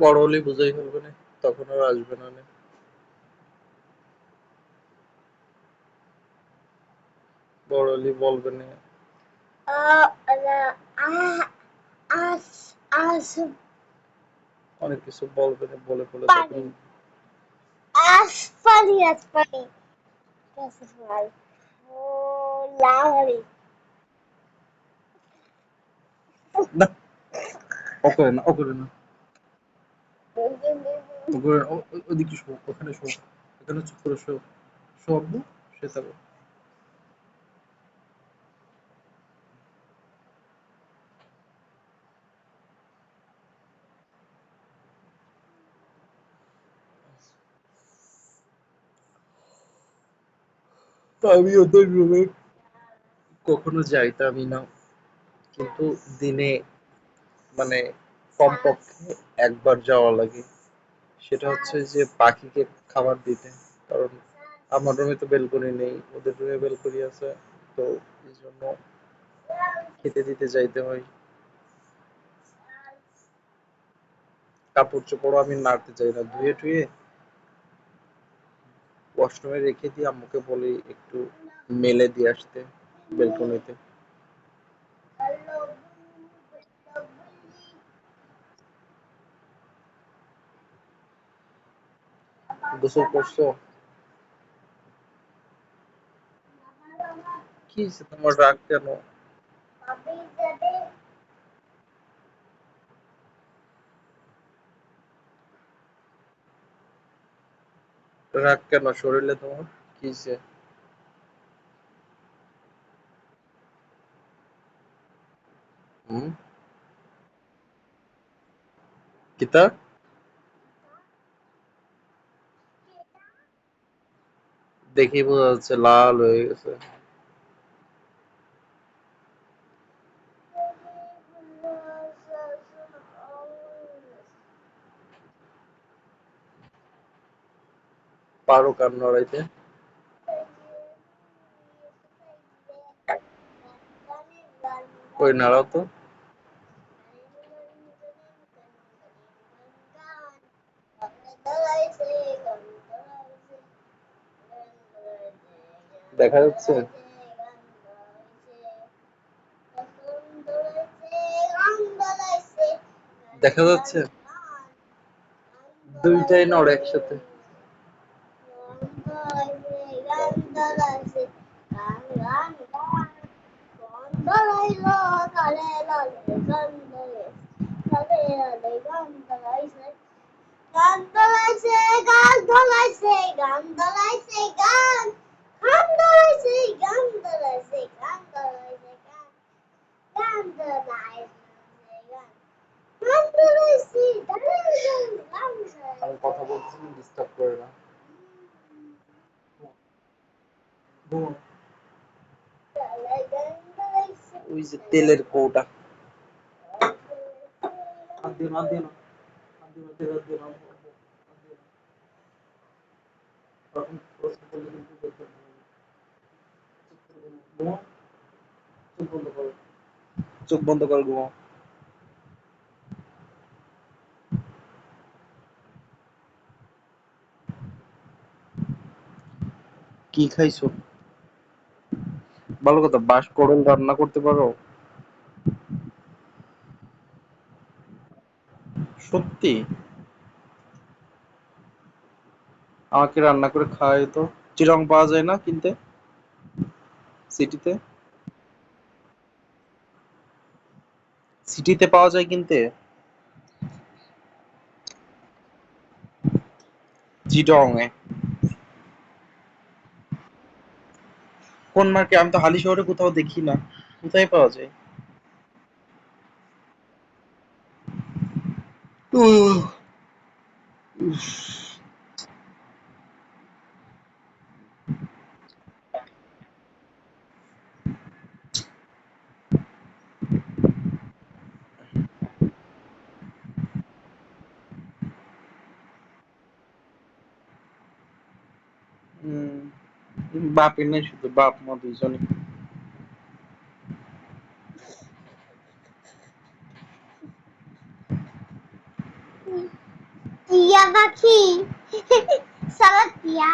বড় হলেই বুঝাই ফেলবে না, তখন আর আসবে না নে। বড় হলেই বলবে না, অনেক কিছু বলবে না, বলে ফেলে তখন না। ও করে না, ও করে না, ও করে না, ওদিকে শো, ওখানে শো, এখানে চুপ করে শো, শো আব্বু, সে থাকো। আমি ওদের রুমে কখনো যাইতামই না, কিন্তু দিনে মানে কমপক্ষে একবার যাওয়া লাগে। সেটা হচ্ছে যে পাখিকে খাবার দিতে। কারণ আমার রুমে তো বেলকনি নেই, ওদের রুমে বেলকনি আছে, তো এই জন্য খেতে দিতে যাইতে হয়। কাপড় চোপড়ও আমি নাড়তে চাই না, ধুয়ে টুয়ে ওয়াশরুমে রেখে দিয়ে আম্মুকে বলি একটু মেলে দিয়ে আসতে বেলকনিতে। গোসল করছো? কি হয়েছে তোমার, রাগ কেন? রাগ কেন শরীরে তোমার, কি হয়েছে? হুম, কিতা? দেখেই বোঝা যাচ্ছে লাল হয়ে গেছে। পারো কান নড়াইতে? কই নাড়াও তো। দেখা যাচ্ছে? দেখা যাচ্ছে? দুইটাই নড়ে একসাথে। আমি কথা বলছি, ডিস্টার্ব করে না। ঘুমো। ওই যে তেলের কৌটা। হাত দিও না, হাত দিও না, হাত দিও না, তেল হাত দিও না, হাত দিও না। তখন প্রশ্ন করলে কিন্তু দেখতে পাবে। চুপ করে ঘুমাও, চোখ বন্ধ করো, চোখ বন্ধ করো, ঘুমাও। কি খাইছো? ভালো কথা, বাঁশকড়ল রান্না করতে পারো? সত্যি? আমাকে রান্না করে খাওয়াই তো। চিরং পাওয়া যায় না কিনতে সিটিতে? সিটিতে পাওয়া যায় কিনতে? চিটং এ? কোন মার্কেট? আমি তো হালি শহরে কোথাও দেখি না, কোথায় পাওয়া যায়? উহ, বাপের নেই, শুধু বাপ মা দুইজনে। টিয়া পাখি সালা টিয়া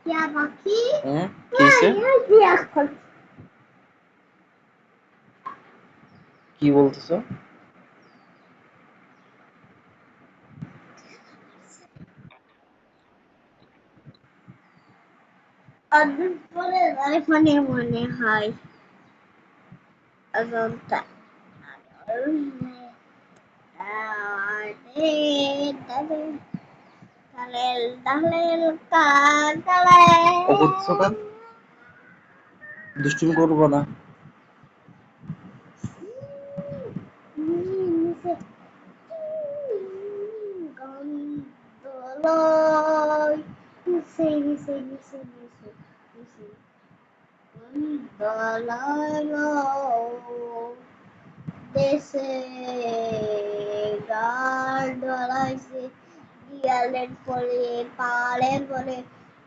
টিয়া পাখি কিসে কি বলতেছো? অদ্ভুত পরে মনে মনে হয় অজন্তা দুষ্টুমি করবো না। দেশে গান ধরাইছে দিয়ালের পরে পাড়ের পরে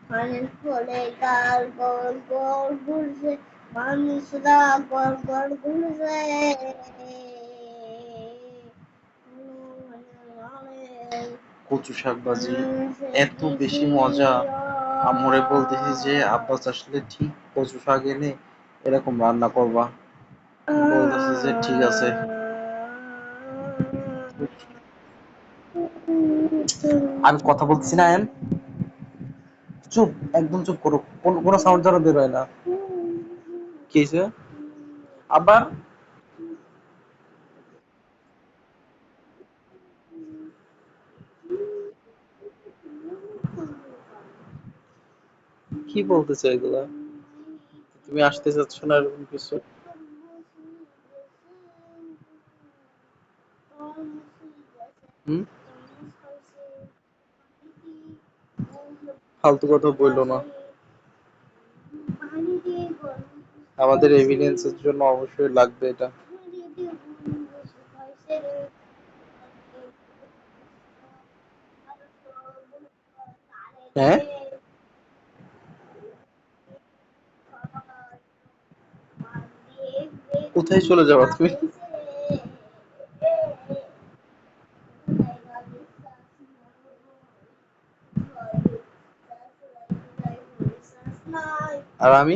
পানের পরে গাল গোল গোল ঘুরছে মানুষরা গড় গড় ঘুরছে কচু শাক ভাজি এত বেশি মজা, আম্মুরে বলতেছি যে আব্বাস আসলে ঠিক কচু শাক এনে এরকম রান্না করবা, বলতেছে যে ঠিক আছে। আমি কথা বলতেছি না, এন চুপ, একদম চুপ করো, কোনো সাউন্ড যেন বের হয় না। কি হয়েছে আবার? কি বলতেছো এগুলা? তুমি আসতে চাচ্ছ না এরকম কিছু? হুম, ফালতু কথা বললো না। আমাদের এভিডেন্সের জন্য অবশ্যই লাগবে এটা। হ্যাঁ, কোথায় চলে যাওয়া তুমি? আর আমি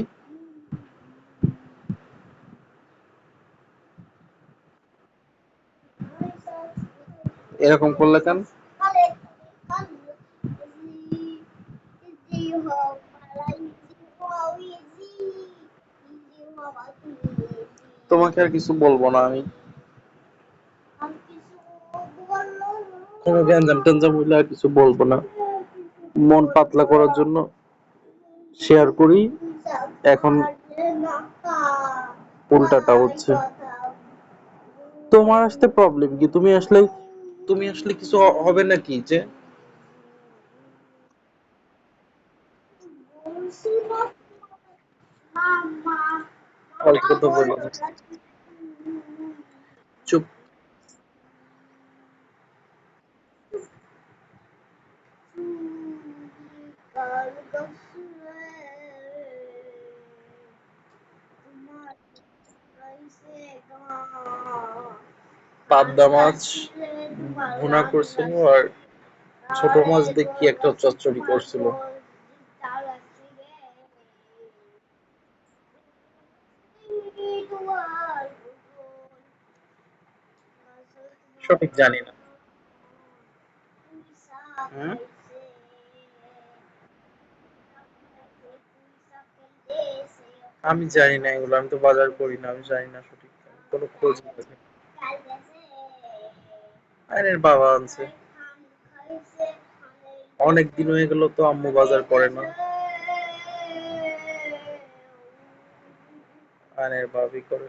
এরকম করলে কেন? তোমাকে আর কিছু বলবো না আমি, কোনো গ্যাঞ্জাম ট্যাঞ্জাম হইলে আর কিছু বলবো না। মন পাতলা করার জন্য শেয়ার করি, এখন উল্টাটা হচ্ছে। তোমার আসতে প্রবলেম কি? তুমি আসলে কিছু হবে নাকি যে? ফালতু কথা বলো না। চুপ। পাবদা মাছ ভুনা করছিল আর ছোট মাছ দিয়ে কি একটা চচ্চড়ি করছিল, সঠিক জানি না। হুম? আমি জানি না এগুলো, আমি তো বাজার করি না, আমি জানি না সঠিক, কোনো খোঁজ নেই। আরে বাবা আনছে, অনেক দিন হয়ে গেল তো আম্মু বাজার করে না। আনের ভাবি করে।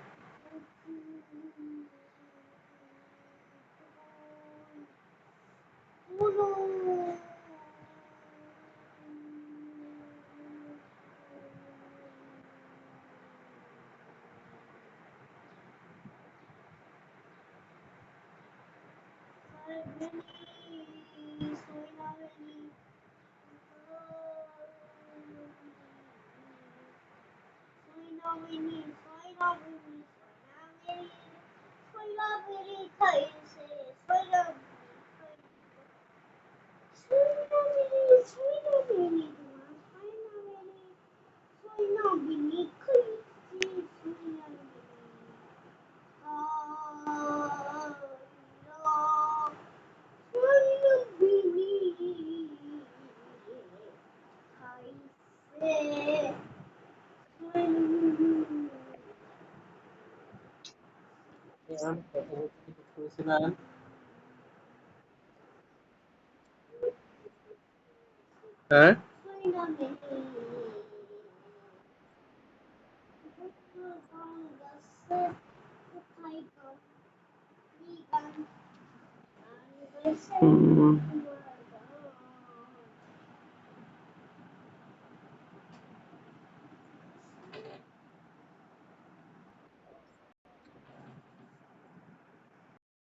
এখন কথা বলতে কি ঠিক করেছি না? হ্যাঁ, হুম